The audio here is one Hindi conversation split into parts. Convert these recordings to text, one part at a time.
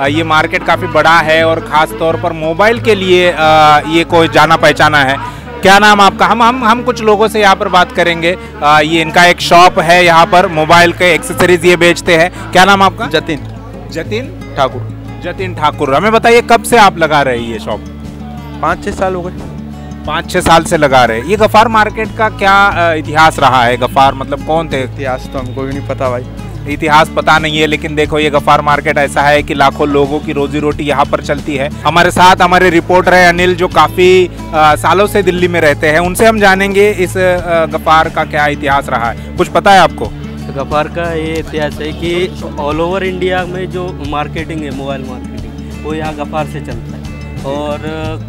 ये मार्केट काफ़ी बड़ा है और ख़ास तौर पर मोबाइल के लिए ये कोई जाना पहचाना है। क्या नाम आपका? हम कुछ लोगों से यहाँ पर बात करेंगे। ये इनका एक शॉप है, यहाँ पर मोबाइल के एक्सेसरीज ये बेचते हैं। क्या नाम आपका? जतिन ठाकुर। जतिन ठाकुर, हमें बताइए कब से आप लगा रहे हैं ये शॉप? 5-6 साल हो गए। 5-6 साल से लगा रहे। ये गफ़ार मार्केट का क्या इतिहास रहा है? गफ़ार मतलब कौन थे? इतिहास तो हमको भी नहीं पता भाई, इतिहास पता नहीं है, लेकिन देखो ये गफ़ार मार्केट ऐसा है कि लाखों लोगों की रोजी रोटी यहाँ पर चलती है। हमारे साथ हमारे रिपोर्टर है अनिल, जो काफ़ी सालों से दिल्ली में रहते हैं। उनसे हम जानेंगे इस गफ़ार का क्या इतिहास रहा है। कुछ पता है आपको? गफ़ार का ये इतिहास है कि ऑल ओवर इंडिया में जो मार्केटिंग है, मोबाइल मार्केटिंग, वो यहाँ गफ़ार से चलता है। और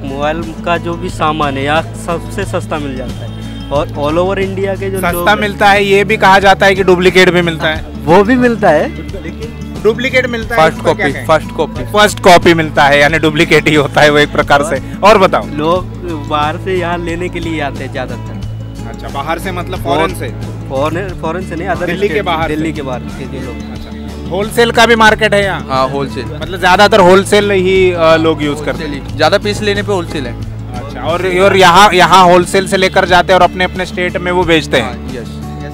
मोबाइल का जो भी सामान है यहाँ सबसे सस्ता मिल जाता है। और ऑल ओवर इंडिया के जो सस्ता मिलता है, ये भी कहा जाता है कि डुप्लीकेट भी मिलता है। वो भी मिलता है, डुप्लीकेट मिलता है। फर्स्ट कॉपी मिलता है, यानी डुप्लीकेट ही होता है वो एक प्रकार से। और बताओ, लोग बाहर से यहाँ लेने के लिए आते हैं ज़्यादातर। अच्छा, बाहर से मतलब फॉरेन से? फॉरेन से नहीं, अदर दिल्ली के बाहर के जो लोग। अच्छा, होलसेल का भी मार्केट है यहाँ? हाँ, होलसेल, मतलब ज्यादातर होलसेल ही लोग यूज करते हैं। ज़्यादा पीस लेने पे होलसेल है। अच्छा, और यहाँ होलसेल से लेकर जाते हैं और अपने अपने स्टेट में वो बेचते हैं। यस,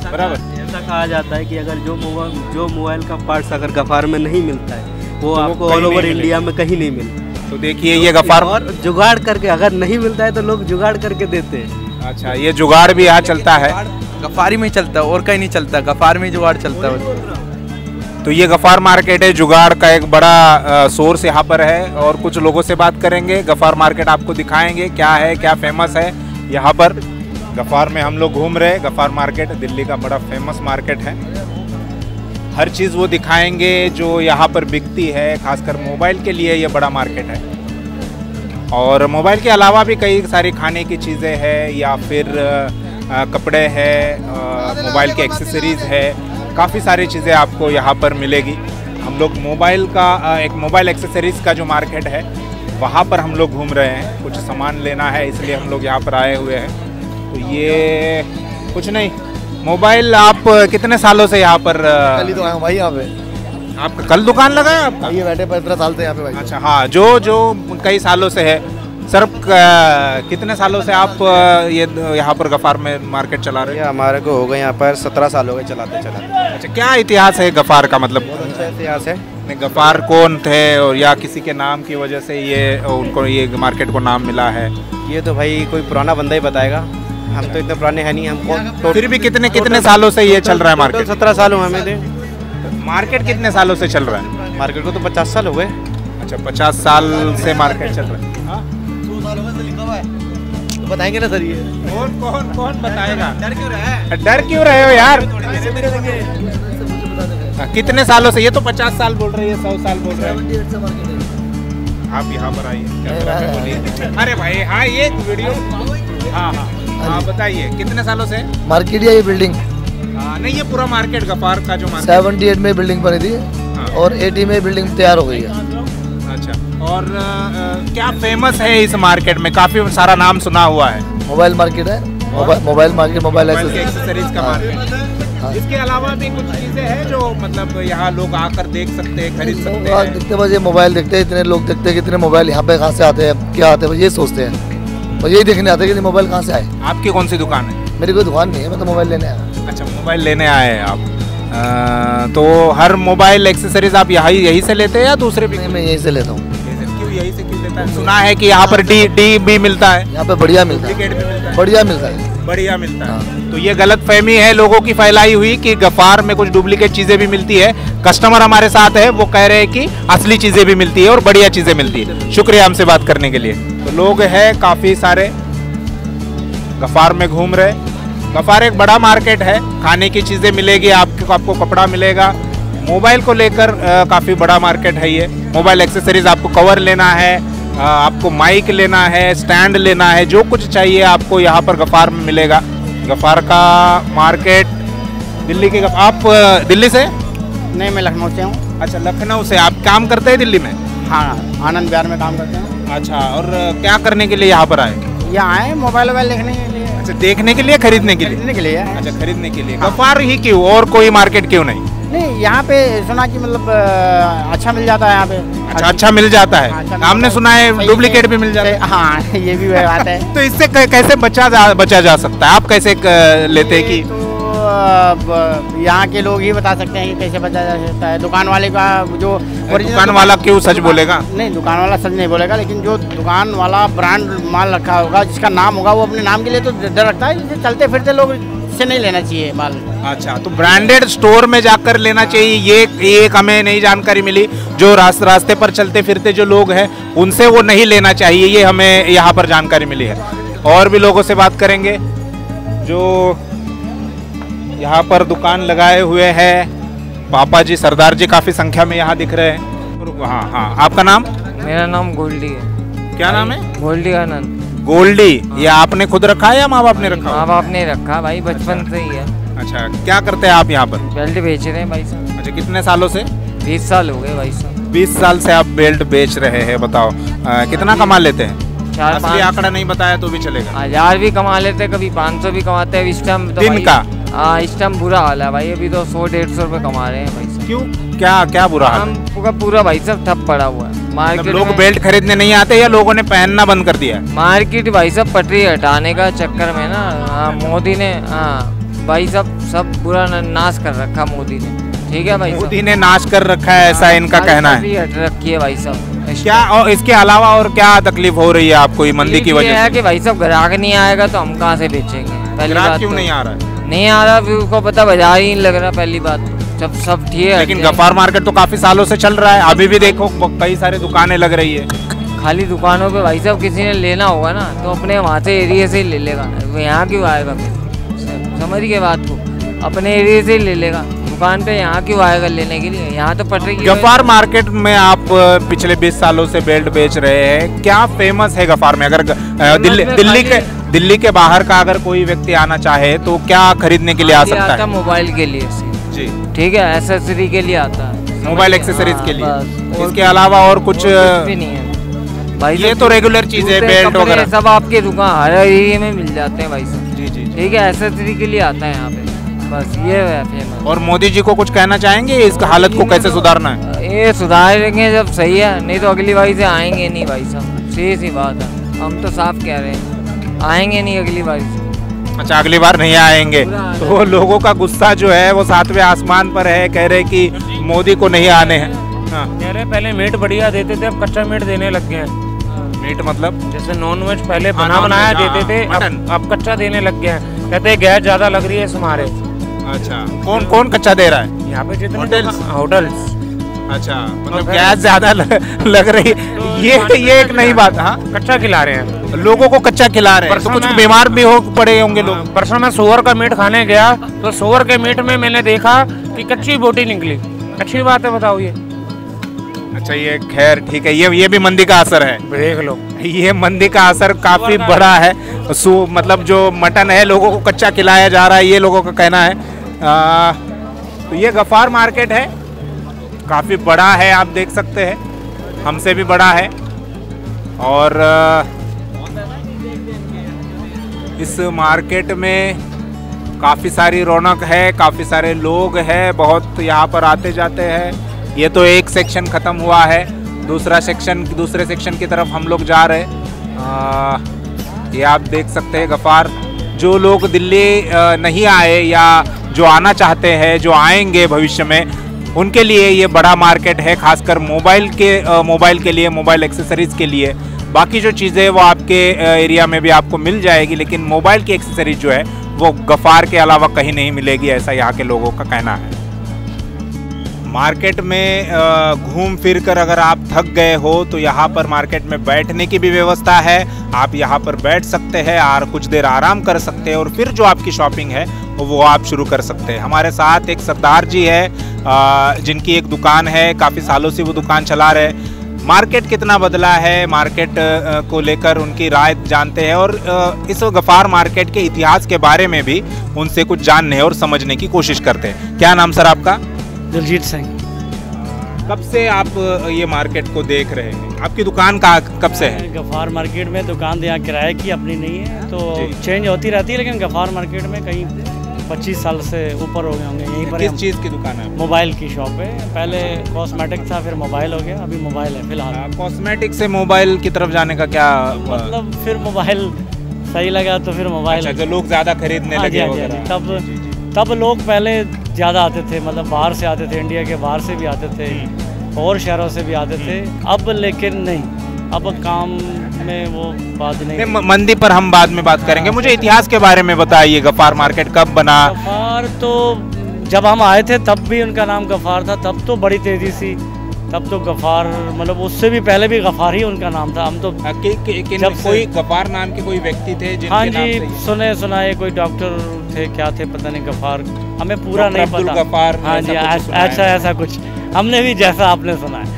बराबर। ऐसा कहा जाता है कि अगर जो मोबाइल का पार्ट्स अगर गफ़ार में नहीं मिलता है, वो आपको ऑल ओवर इंडिया में कहीं नहीं मिलता। तो देखिए ये गफ़ार, और जुगाड़ करके अगर नहीं मिलता है तो लोग जुगाड़ करके देते हैं। अच्छा, ये जुगाड़ भी यहाँ चलता है? गफ़ारी में चलता है और कहीं नहीं चलता, गफ़ार में जुगाड़ चलता है। तो ये गफ़ार मार्केट है, जुगाड़ का एक बड़ा सोर्स यहाँ पर है। और कुछ लोगों से बात करेंगे, गफ़ार मार्केट आपको दिखाएंगे क्या है, क्या फेमस है यहाँ पर। गफ़ार में हम लोग घूम रहे हैं। गफ़ार मार्केट दिल्ली का बड़ा फेमस मार्केट है। हर चीज़ वो दिखाएंगे जो यहाँ पर बिकती है, खासकर मोबाइल के लिए ये बड़ा मार्केट है। और मोबाइल के अलावा भी कई सारी खाने की चीज़ें हैं, या फिर कपड़े हैं, मोबाइल के एक्सेसरीज़ है, काफ़ी सारी चीज़ें आपको यहाँ पर मिलेगी। हम लोग मोबाइल का एक मोबाइल एक्सेसरीज़ का जो मार्केट है वहाँ पर हम लोग घूम रहे हैं। कुछ सामान लेना है, इसलिए हम लोग यहाँ पर आए हुए हैं। तो ये कुछ नहीं, मोबाइल आप कितने सालों से यहाँ पर? कल ही तो आया हूँ भाई यहाँ पे। आपका कल दुकान लगा है आपका? ये बैठे 15 साल से यहाँ पे भाई। अच्छा, हाँ, जो कई सालों से है। सर, कितने सालों से आप ये यहाँ पर गफ़ार में मार्केट चला रहे हैं? हमारे को हो गए यहाँ पर 17 साल हो गए चलाते चलाते। अच्छा, क्या इतिहास है गफ़ार का? मतलब बहुत अच्छा इतिहास है। गफ़ार कौन थे, और या किसी के नाम की वजह से ये उनको ये मार्केट को नाम मिला है? ये तो भाई कोई पुराना बंदा ही बताएगा, हम तो इतने पुराने हैं नहीं। हमको फिर भी कितने सालों से ये चल रहा है मार्केट? 17 साल हुए हमें। मार्केट कितने सालों से चल रहा है? मार्केट को तो 50 साल हो गए। अच्छा, 50 साल से मार्केट चल रहा है। तो बताएंगे ना सर, ये कौन बताएगा? डर क्यों रहा है? डर क्यों रहे हो यार? कितने सालों से? ये तो 50 साल बोल रहे हैं, 100 साल बोल रहे हैं। आप यहाँ पर आइए। अरे भाई, हाँ, ये वीडियो, हाँ, बताइए कितने सालों से मार्केट या ये बिल्डिंग? नहीं, ये पूरा मार्केट, गफ़ार का जो मार्केट। 78 में बिल्डिंग बनी थी और 80 में बिल्डिंग तैयार हो गई है। अच्छा, और क्या फेमस है इस मार्केट में? काफी सारा नाम सुना हुआ है। मोबाइल मार्केट है, मोबाइल मार्केट, मोबाइल एक्सेसरीज का मार्केट। इसके अलावा भी कुछ चीजें हैं जो मतलब यहाँ लोग आकर देख सकते हैं, खरीद सकते हैं। देखते बस ये मोबाइल देखते हैं, इतने लोग देखते हैं, कितने मोबाइल यहाँ पे कहाँ से आते हैं, क्या आते हैं, ये सोचते हैं। बस यही देखने आते हैं कि मोबाइल कहाँ से आए। आपकी कौन सी दुकान है? मेरी कोई दुकान नहीं है, मैं तो मोबाइल लेने आया। अच्छा, मोबाइल लेने आए हैं आप। तो हर मोबाइल एक्सेसरीज आप यही से लेते हैं या दूसरे भी? मैं यहीं से लेता हूँ। क्यों यही से क्यों लेता है? सुना है कि यहाँ पर डी भी मिलता है। यहाँ पे बढ़िया मिलता है, बढ़िया मिलता है, बढ़िया मिलता है। तो ये गलत फहमी है लोगों की फैलाई हुई कि गफ़ार में कुछ डुप्लीकेट चीज़ें भी मिलती है। कस्टमर हमारे साथ है, वो कह रहे हैं कि असली चीज़ें भी मिलती है और बढ़िया चीज़ें मिलती है। शुक्रिया हमसे बात करने के लिए। तो लोग हैं काफ़ी सारे गफ़ार में घूम रहे। गफ़ार एक बड़ा मार्केट है, खाने की चीज़ें मिलेगी आपको कपड़ा मिलेगा। मोबाइल को लेकर काफ़ी बड़ा मार्केट है ये। मोबाइल एक्सेसरीज, आपको कवर लेना है, आपको माइक लेना है, स्टैंड लेना है, जो कुछ चाहिए आपको यहाँ पर गफ़ार में मिलेगा। गफ़ार का मार्केट दिल्ली के। आप दिल्ली से? नहीं, मैं लखनऊ से हूँ। अच्छा, लखनऊ से। आप काम करते हैं दिल्ली में? हाँ, आनंद विहार में काम करते हैं। अच्छा, और क्या करने के लिए यहाँ पर आए? यहाँ आए मोबाइल देखने के लिए। अच्छा, देखने के लिए, खरीदने के लिए? खरीदने के लिए। अच्छा, खरीदने के लिए। गफ़ार ही क्यों, और कोई मार्केट क्यों नहीं? नहीं, यहाँ पे सुना कि मतलब अच्छा मिल जाता है यहाँ पे। अच्छा मिल जाता है। अच्छा मिल हमने जाता सुना है सही डुप्लीकेट से- भी मिल जाता है। हाँ, ये भी बात है। तो इससे कैसे बचा जा सकता है? आप कैसे लेते हैं कि तो यहाँ के लोग ही बता सकते हैं कि कैसे बचा जा सकता है। दुकान वाले का जो original दुकान वाला क्यों सच बोलेगा? नहीं, दुकान वाला सच नहीं बोलेगा, लेकिन जो दुकान वाला ब्रांड माल रखा होगा, जिसका नाम होगा, वो अपने नाम के लिए तो डर रखता है। जिससे चलते फिरते लोग से नहीं लेना चाहिए माल। अच्छा, तो ब्रांडेड स्टोर में जाकर लेना चाहिए, ये एक हमें नई जानकारी मिली। जो रास्ते पर चलते फिरते जो लोग हैं उनसे वो नहीं लेना चाहिए, ये हमें यहाँ पर जानकारी मिली है। और भी लोगों से बात करेंगे जो यहाँ पर दुकान लगाए हुए हैं। पापा जी, सरदार जी काफी संख्या में यहाँ दिख रहे हैं। हाँ हाँ, आपका नाम? मेरा नाम गोल्डी है। क्या नाम है? गोल्डी आनंद। गोल्डी, ये आपने खुद रखा है या माँ बाप ने रखा? माँ बाप ने रखा भाई, बचपन से ही है। अच्छा, क्या करते हैं आप यहाँ पर? बेल्ट बेच रहे हैं भाई साहब। अच्छा, कितने सालों से? 20 साल हो गए भाई साहब। 20 साल से आप बेल्ट बेच रहे हैं। बताओ कितना कमा लेते हैं? 4-5 असली आंकड़ा नहीं बताया तो भी चलेगा। 1000 भी कमा लेते, कभी 500 भी कमाते हैं। इस टाइम तो दिन भाई- का? हाँ, इस टाइम बुरा हाल है भाई। अभी तो 100-150 रुपये कमा रहे हैं भाई साहब। क्यों, क्या बुरा हाल हम है? पूरा भाई साहब ठप पड़ा हुआ है मतलब मार्केट लोग में। बेल्ट खरीदने नहीं आते या लोगों ने पहनना बंद कर दिया है? मार्केट भाई साहब पटरी हटाने का चक्कर में ना, मोदी ने, हाँ भाई साहब, सब बुरा नाश कर रखा मोदी ने। ठीक है भाई साहब, मोदी ने नाश कर रखा है, ऐसा इनका कहना है। पटरी हट रखी है भाई साहब। क्या और इसके अलावा और क्या तकलीफ हो रही है आपको ये मंदी की ये वजह है से? कि भाई साहब ग्राहक नहीं आएगा तो हम कहाँ से बेचेंगे? पहली ग्राहक बात क्यों तो नहीं आ रहा है? नहीं आ रहा, फिर उसको पता बाजार ही नहीं लग रहा। पहली बात जब सब ठीक है। लेकिन गफ्फार मार्केट तो काफी सालों से चल रहा है, अभी भी देखो कई सारे दुकानें लग रही है। खाली दुकानों पे भाई साहब किसी ने लेना होगा ना तो अपने वहाँ से एरिया से ही ले लेगा। वो यहाँ क्यों आएगा फिर? समझ गए बात को? अपने एरिया से ही ले लेगा। दुकान पे यहाँ क्यों आएगा लेने के लिए? यहाँ तो पटरी की गफ्फार मार्केट में आप पिछले 20 सालों से बेल्ट बेच रहे हैं, क्या फेमस है गफ्फार में? अगर दिल्ली के बाहर का अगर कोई व्यक्ति आना चाहे तो क्या खरीदने के लिए आ सकता है? मोबाइल के लिए जी, ठीक है, एसेसरी के लिए आता है। मोबाइल एक्सेसरीज के लिए। बस, इसके अलावा और कुछ भी नहीं है भाई। ये तो रेगुलर चीज है, जूते, बेल्ट कपड़े वगैरह। सब आपके दुकान हर एरिया में मिल जाते हैं भाई साहब। जी जी। ठीक है, एसेसरी के लिए आता है यहाँ पे। बस ये है फेमस। और मोदी जी को कुछ कहना चाहेंगे इस हालत को कैसे सुधारना है? ये सुधारेंगे जब सही है, नहीं तो अगली बारी से आएंगे नहीं भाई साहब। सीधी सी बात है, हम तो साफ कह रहे हैं, आएंगे नहीं अगली बारी से। अच्छा, अगली बार नहीं आएंगे। तो लोगों का गुस्सा जो है वो 7वें आसमान पर है, कह रहे कि मोदी को नहीं आने हैं। हाँ। कह रहे पहले मीट बढ़िया देते थे, अब कच्चा मीट देने लग गए हैं। मीट मतलब? जैसे नॉन वेज पहले हाँ, बना बनाया non-veg, देते थे, मटन। अब कच्चा देने लग गए हैं। कहते हैं गैस ज्यादा लग रही है हमारे अच्छा, कौन कौन कच्चा दे रहा है? यहाँ पे जितने होटल्स? होटल्स अच्छा, मतलब फिर- गैस ज्यादा लग रही ये एक नई बात। हाँ, कच्चा खिला रहे हैं। लोगों को कच्चा खिला रहे हैं तो परसों कुछ मैं- बीमार भी हो पड़े होंगे लोग। परसों मैं सुअर का मीट खाने गया तो सुअर के मीट में मैंने देखा कि कच्ची बोटी निकली। अच्छी बात है, बताओ ये? अच्छा, ये खैर ठीक है, ये भी मंदी का असर है। देख लो, ये मंदी का असर काफी बड़ा है। मतलब जो मटन है लोगों को कच्चा खिलाया जा रहा है, ये लोगों का कहना है। तो ये गफ्फार मार्केट है, काफी बड़ा है, आप देख सकते हैं, हमसे भी बड़ा है। और इस मार्केट में काफ़ी सारी रौनक है, काफ़ी सारे लोग हैं, बहुत यहाँ पर आते जाते हैं। ये तो एक सेक्शन ख़त्म हुआ है, दूसरे सेक्शन की तरफ हम लोग जा रहे हैं। ये आप देख सकते हैं गफ्फार। जो लोग दिल्ली नहीं आए या जो आना चाहते हैं, जो आएंगे भविष्य में, उनके लिए ये बड़ा मार्केट है, खासकर मोबाइल के लिए, मोबाइल एक्सेसरीज़ के लिए। बाकी जो चीज़ें वो आपके एरिया में भी आपको मिल जाएगी, लेकिन मोबाइल की एक्सेसरीज जो है वो गफ्फार के अलावा कहीं नहीं मिलेगी, ऐसा यहाँ के लोगों का कहना है। मार्केट में घूम फिर कर अगर आप थक गए हो तो यहाँ पर मार्केट में बैठने की भी व्यवस्था है। आप यहाँ पर बैठ सकते हैं और कुछ देर आराम कर सकते हैं और फिर जो आपकी शॉपिंग है वो आप शुरू कर सकते हैं। हमारे साथ एक सरदार जी है, जिनकी एक दुकान है, काफ़ी सालों से वो दुकान चला रहे। मार्केट कितना बदला है, मार्केट को लेकर उनकी राय जानते हैं और इस गफ्फार मार्केट के इतिहास के बारे में भी उनसे कुछ जानने और समझने की कोशिश करते हैं। क्या नाम सर आपका? दिलजीत सिंह। कब से आप ये मार्केट को देख रहे हैं? आपकी दुकान कब से है? गफ्फार मार्केट में दुकान यहाँ किराए की अपनी नहीं है, तो चेंज होती रहती है, लेकिन गफ्फार मार्केट में कहीं 25 साल से ऊपर हो गए होंगे यहीं पर। किस चीज़ की दुकान है? मोबाइल की शॉप है, पहले कॉस्मेटिक था, फिर मोबाइल हो गया, अभी मोबाइल है फिलहाल। कॉस्मेटिक से मोबाइल की तरफ जाने का क्या मतलब फिर मोबाइल सही लगा तो फिर मोबाइल। अच्छा, जो लोग ज़्यादा खरीदने लगे तब लोग पहले ज़्यादा आते थे, मतलब बाहर से आते थे, इंडिया के बाहर से भी आते थे और शहरों से भी आते थे। अब लेकिन नहीं, अब काम में वो बात नहीं। मंदी पर हम बाद में बात करेंगे। मुझे इतिहास के बारे में बताइए, गफ्फार मार्केट कब बना? गफ्फार तो जब हम आए थे तब भी उनका नाम गफ्फार था, तब तो बड़ी तेज़ी सी, तब तो गफ्फार मतलब उससे भी पहले भी गफ्फार ही उनका नाम था। हम तो जब कोई गफ्फार नाम के कोई व्यक्ति थे जिनके हाँ नाम जी, से सुना है, कोई डॉक्टर थे, क्या थे पता नहीं, गफ्फार हमें पूरा नहीं पता। गफ्फार, हाँ जी, ऐसा कुछ हमने भी जैसा आपने सुना है।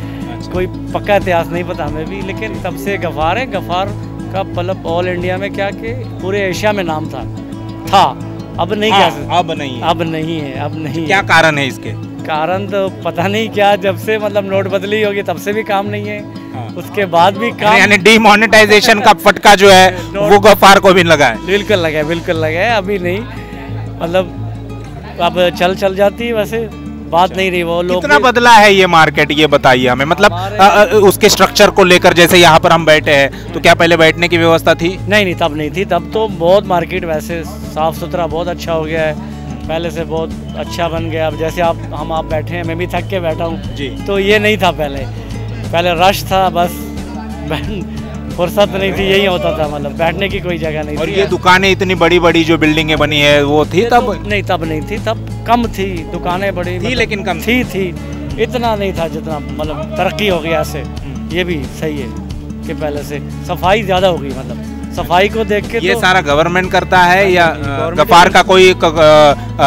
कोई पक्का इतिहास नहीं पता हमें भी, लेकिन तब से गफ्फार है। गफ्फार का मतलब ऑल इंडिया में क्या कि पूरे एशिया में नाम था। अब नहीं, अब नहीं है। क्या कारण है इसके? कारण तो पता नहीं क्या, जब से मतलब नोट बदली होगी तब से भी काम नहीं है। उसके बाद भी काम, यानी डिमोनेटाइजेशन का फटका जो है वो गफ्फार को भी लगा है। बिल्कुल लगा है। अभी नहीं, मतलब अब चल जाती है, वैसे बात नहीं रही। वो लोग कितना बदला है ये मार्केट, ये बताइए हमें। मतलब उसके स्ट्रक्चर को लेकर, जैसे यहाँ पर हम बैठे हैं, तो क्या पहले बैठने की व्यवस्था थी? नहीं, तब नहीं थी। तब तो बहुत मार्केट वैसे साफ सुथरा बहुत अच्छा हो गया है, पहले से बहुत अच्छा बन गया। अब जैसे आप बैठे हैं, मैं भी थक के बैठा हूँ जी, तो ये नहीं था पहले रश था, बस फुर्सत नहीं थी, यही होता था, मतलब बैठने की कोई जगह नहीं थी। और ये दुकानें इतनी बड़ी बड़ी जो बिल्डिंगें बनी है वो थी तब? नहीं, तब नहीं थी, तब कम थी, दुकानें बड़ी थी, लेकिन कम थी। इतना नहीं था जितना मतलब तरक्की हो गया ऐसे। ये भी सही है कि पहले से सफाई ज़्यादा हो गई, मतलब सफाई को देख के। ये सारा गवर्नमेंट करता है या गफ्फार का कोई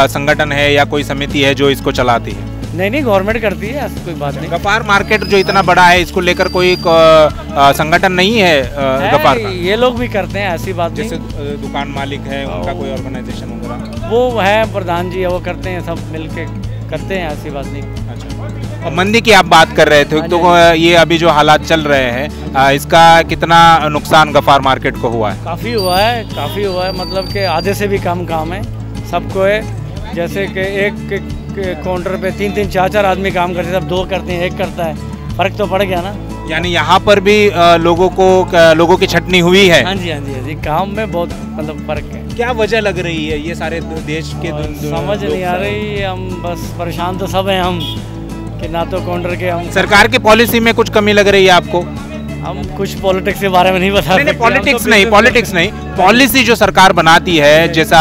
संगठन है या कोई समिति है जो इसको चलाती है? नहीं, गवर्नमेंट करती है, ऐसी कोई बात नहीं। गफ्फार मार्केट जो इतना बड़ा है, इसको लेकर कोई संगठन नहीं है गफ्फार का? ये लोग भी करते हैं, ऐसी बात नहीं। जैसे दुकान मालिक है, उनका कोई ऑर्गेनाइजेशन वगैरह? वो है प्रधान जी, वो करते हैं, सब मिलके करते हैं, ऐसी बात नहीं। अच्छा, और मंदी की आप बात कर रहे थे, तो ये अभी जो हालात चल रहे हैं, इसका कितना नुकसान गफ्फार मार्केट को हुआ है? काफ़ी हुआ है, मतलब कि आधे से भी कम काम है सबको है। जैसे कि एक काउंटर पे 3-3, 4-4 आदमी काम करते हैं, सब 2 करते हैं, 1 करता है, फर्क तो पड़ गया ना। यानी यहाँ पर भी लोगों की छटनी हुई है? हाँ जी, काम में बहुत मतलब फर्क है। क्या वजह लग रही है ये सारे देश के? समझ नहीं आ रही, हम बस परेशान तो सब हैं हम, कि ना तो काउंटर के हम। सरकार की पॉलिसी में कुछ कमी लग रही है आपको? हम कुछ पॉलिटिक्स के बारे में नहीं बता सकते। पॉलिटिक्स नहीं, पॉलिसी जो सरकार बनाती है, जैसा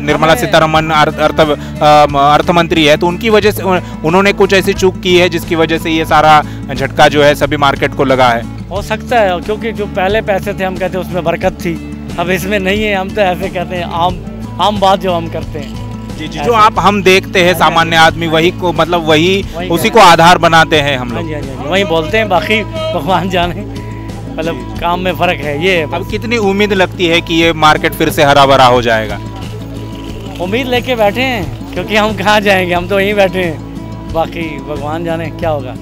निर्मला सीतारमण अर्थ मंत्री है, तो उनकी वजह से उन्होंने कुछ ऐसी चूक की है जिसकी वजह से ये सारा झटका जो है सभी मार्केट को लगा है। हो सकता है, क्योंकि जो पहले पैसे थे हम कहते हैं उसमें बरकत थी, अब इसमें नहीं है। हम तो ऐसे कहते हैं, आम बात जो हम करते हैं जी, जो हम देखते हैं सामान्य आदमी, वही को मतलब वही उसी को आधार बनाते हैं हम लोग। वही बोलते हैं, बाकी भगवान जाने, मतलब काम में फर्क है ये। अब कितनी उम्मीद लगती है कि ये मार्केट फिर से हरा भरा हो जाएगा? उम्मीद लेके बैठे हैं, क्योंकि हम कहाँ जाएंगे, हम तो यहीं बैठे हैं, बाकी भगवान जाने क्या होगा।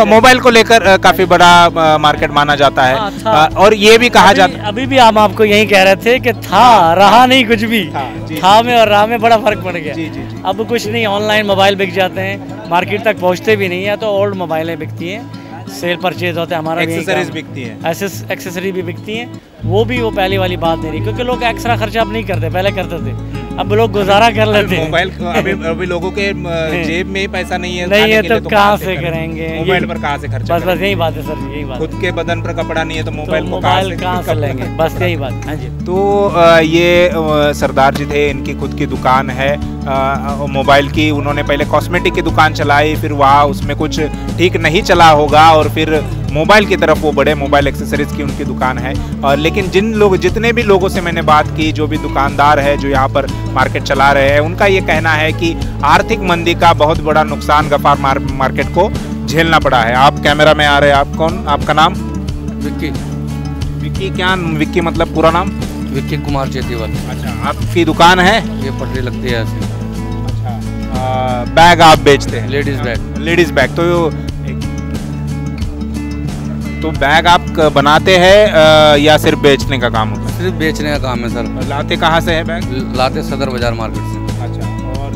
मोबाइल को लेकर काफी बड़ा मार्केट माना जाता है, और ये भी कहा जाता है, अभी भी हम आपको यही कह रहे थे कि रहा नहीं कुछ भी, था में और राह में बड़ा फर्क पड़ गया। अब कुछ नहीं, ऑनलाइन मोबाइल बिक जाते हैं, मार्केट तक पहुंचते भी नहीं है, तो ओल्ड मोबाइलें बिकती हैं, सेल परचेज होता है, हमारा एक्सेसरीज बिकती है, एक्सेसरी भी बिकती हैं। वो पहली वाली बात नहीं रही, क्योंकि लोग एक्स्ट्रा खर्चा अब नहीं करते, पहले करते थे, अब लोग गुजारा कर लेते हैं। मोबाइल अभी लोगों के जेब में ही पैसा नहीं है तो कहाँ से करेंगे? मोबाइल पर कहाँ से खर्चा? बस यही बात है सर, यही बात। खुद के बदन पर कपड़ा नहीं है तो मोबाइल कहाँ से लेंगे? बस यही बात। हाँ जी। तो ये सरदार जी थे, इनकी खुद की दुकान है मोबाइल की। उन्होंने पहले कॉस्मेटिक की दुकान चलाई, फिर वहाँ उसमें कुछ ठीक नहीं चला होगा और फिर मोबाइल की तरफ वो बढ़े, मोबाइल एक्सेसरीज की उनकी दुकान है। और लेकिन जितने भी लोगों से मैंने बात की, जो भी दुकानदार है जो यहाँ पर मार्केट चला रहे हैं, उनका ये कहना है कि आर्थिक मंदी का बहुत बड़ा नुकसान गफ्फार मार्केट को झेलना पड़ा है। आप कैमरा में आ रहे हैं, आप कौन? आपका नाम? विक्की क्या? विक्की मतलब पूरा नाम? विक्की कुमार चेतीवाल। अच्छा, आपकी दुकान है? ये पटरी लगती है ऐसे। अच्छा, बैग आप बेचते हैं? Ladies bag. Ladies bag. तो बैग आप बनाते हैं या सिर्फ बेचने का काम होता है? सिर्फ बेचने का काम है सर। लाते कहाँ से है बैग? लाते सदर बाजार मार्केट से। अच्छा, और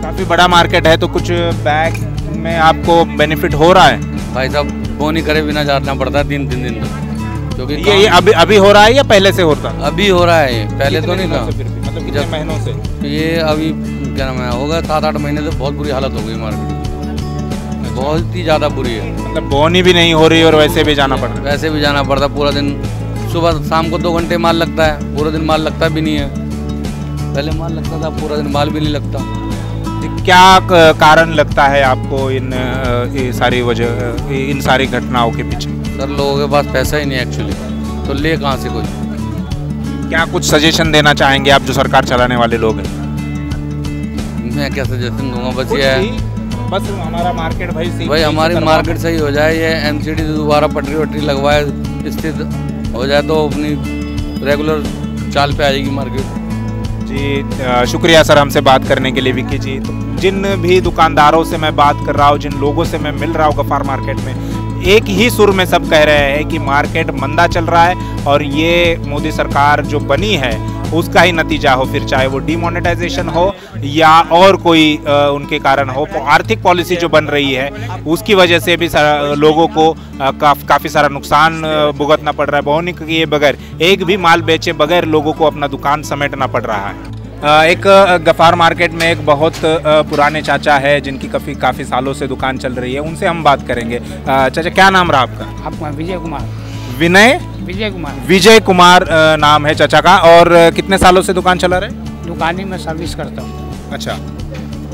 काफ़ी बड़ा मार्केट है, तो कुछ बैग में आपको बेनिफिट हो रहा है? भाई साहब बोनी करे बिना जाना पड़ता है 3 दिन तक, क्योंकि ये अभी हो रहा है या पहले से होता? अभी हो रहा है ये, पहले तो नहीं था। मतलब कितने महीनों से? ये अभी क्या नाम है, होगा 7-8 महीने से बहुत बुरी हालत हो गई मार्केट, बहुत ही ज़्यादा बुरी है। मतलब बोनी भी नहीं हो रही और वैसे भी जाना पड़ रहा है? वैसे भी जाना पड़ता, पूरा दिन, सुबह शाम को 2 घंटे माल लगता है, पूरा दिन माल लगता भी नहीं है। पहले माल लगता था, पूरा दिन माल भी नहीं लगता। क्या कारण लगता है आपको इन सारी वजह, इन सारी घटनाओं के पीछे? सर लोगों के पास पैसा ही नहीं एक्चुअली, तो ले कहाँ से कोई? क्या कुछ सजेशन देना चाहेंगे आप जो सरकार चलाने वाले लोग हैं? मैं क्या सजेशन दूंगा, बस ये है बस हमारा मार्केट भाई हमारी मार्केट सही हो जाए, ये एमसीडी दोबारा पटरी वटरी लगवाए, स्थित हो जाए तो अपनी रेगुलर चाल पे आएगी मार्केट। जी शुक्रिया सर हमसे बात करने के लिए विक्की जी। तो जिन भी दुकानदारों से मैं बात कर रहा हूँ, जिन लोगों से मैं मिल रहा हूँ गफ़ार मार्केट में, एक ही सुर में सब कह रहे हैं कि मार्केट मंदा चल रहा है और ये मोदी सरकार जो बनी है उसका ही नतीजा हो, फिर चाहे वो डिमोनेटाइजेशन हो या और कोई उनके कारण हो। आर्थिक पॉलिसी जो बन रही है उसकी वजह से भी लोगों को काफ़ी सारा नुकसान भुगतना पड़ रहा है। बोनी किए बगैर, एक भी माल बेचे बगैर लोगों को अपना दुकान समेटना पड़ रहा है। एक गफ़ार मार्केट में एक बहुत पुराने चाचा है जिनकी काफ़ी सालों से दुकान चल रही है, उनसे हम बात करेंगे। चाचा क्या नाम रहा आपका? आपका विजय कुमार। विजय कुमार नाम है चाचा का। और कितने सालों से दुकान चला रहे? दुकान में सर्विस करता हूँ। अच्छा,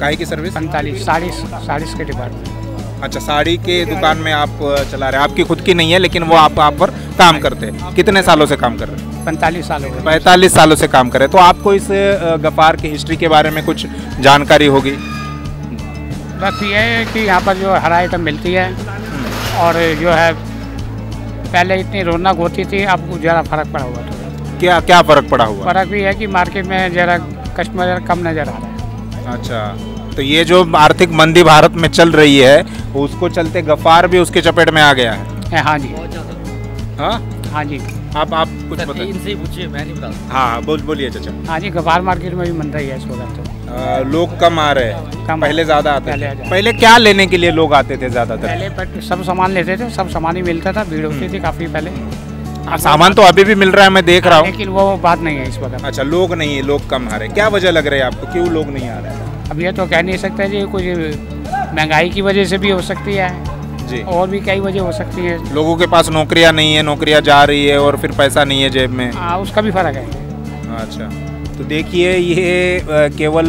काहे की सर्विस? 45 साड़ी के डिपार्टमेंट। अच्छा, साड़ी के दुकान में आप चला रहे हैं, आपकी खुद की नहीं है लेकिन वो आप पर काम करते हैं। कितने सालों से काम कर रहे हैं? 45 साल हो गए। 45 सालों से काम कर रहे हैं। तो आपको इस गफ़ार की हिस्ट्री के बारे में कुछ जानकारी होगी? बस ये है कि यहाँ पर जो हर आइटम मिलती है और जो है पहले इतनी रौनक होती थी, अब ज़रा फर्क पड़ा हुआ था। क्या फ़र्क पड़ा हुआ? फर्क भी है कि मार्केट में ज़रा कस्टमर कम नज़र आ रहा है। अच्छा, तो ये जो आर्थिक मंदी भारत में चल रही है उसको चलते गफ़ार भी उसके चपेट में आ गया है? हाँ जी। हाँ जी। आप कुछ बताइए। इनसे ही पूछिए, मैं नहीं बता। हाँ बोलिए चाचा। हाँ जी, गफ़ार मार्केट में भी मंदा ही है इस वक्त तो। लोग कम आ रहे हैं, पहले ज़्यादा आते थे। पहले क्या लेने के लिए लोग आते थे ज़्यादातर? पहले सब सामान लेते थे, सब सामान ही मिलता था, भीड़ होती थी काफ़ी पहले। सामान तो अभी भी मिल रहा है, मैं देख रहा हूँ, लेकिन वो बात नहीं है इस वक्त। अच्छा, लोग नहीं है, लोग कम आ रहे हैं। क्या वजह लग रही है आपको, क्यों लोग नहीं आ रहे हैं? अब ये तो कह नहीं सकते जी, कुछ महंगाई की वजह से भी हो सकती है जी, और भी कई वजह हो सकती है। लोगों के पास नौकरियां नहीं है, नौकरियां जा रही है और फिर पैसा नहीं है जेब में। उसका भी फर्क है। अच्छा, तो देखिए ये केवल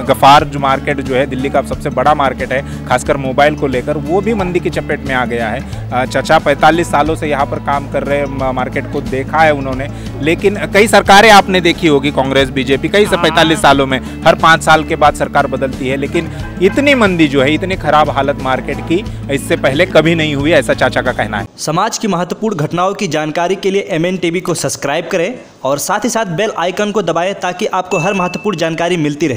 गफ़ार जो मार्केट जो है दिल्ली का सबसे बड़ा मार्केट है, खासकर मोबाइल को लेकर, वो भी मंदी की चपेट में आ गया है। चाचा 45 सालों से यहाँ पर काम कर रहे हैं, मार्केट को देखा है उन्होंने, लेकिन कई सरकारें आपने देखी होगी, कांग्रेस बीजेपी, कई 45 सालों में हर 5 साल के बाद सरकार बदलती है, लेकिन इतनी मंदी जो है, इतनी खराब हालत मार्केट की इससे पहले कभी नहीं हुई, ऐसा चाचा का कहना है। समाज की महत्वपूर्ण घटनाओं की जानकारी के लिए MN TV को सब्सक्राइब करें और साथ ही साथ बेल आइकन को दबाएं ताकि आपको हर महत्वपूर्ण जानकारी मिलती रहे।